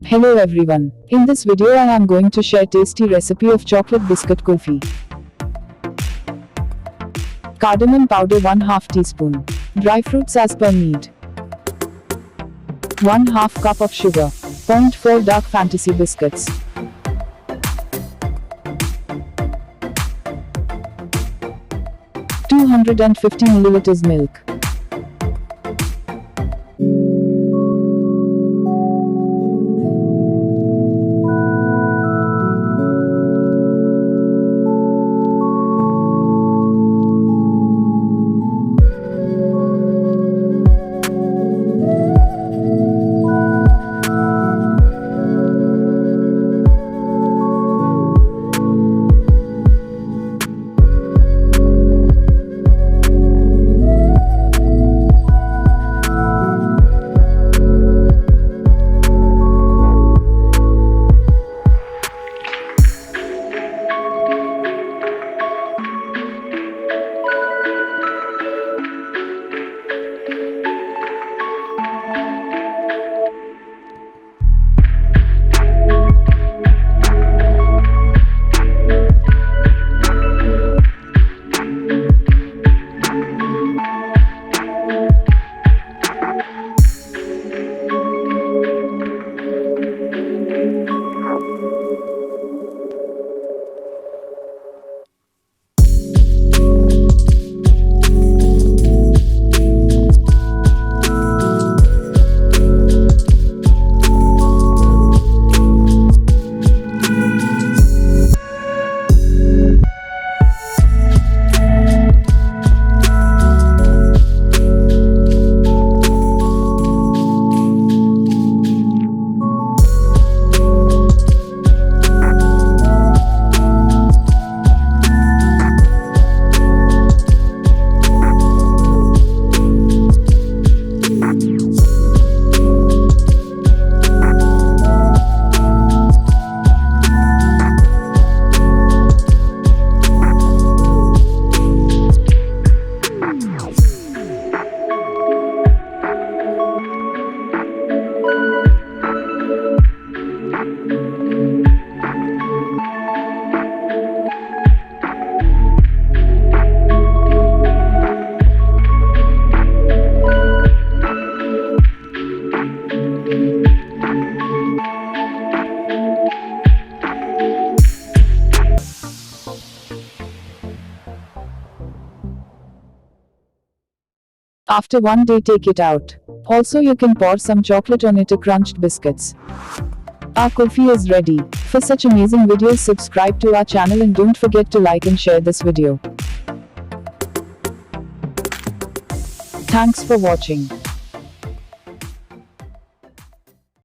Hello everyone. In this video I am going to share tasty recipe of chocolate biscuit kulfi. Cardamom powder 1/2 teaspoon. Dry fruits as per need. 1/2 cup of sugar. 0.4 dark fantasy biscuits. (250 ml) milk. After one day take it out. Also you can pour some chocolate on it or crunched biscuits. Our kulfi is ready. For such amazing videos subscribe to our channel and don't forget to like and share this video. Thanks for watching.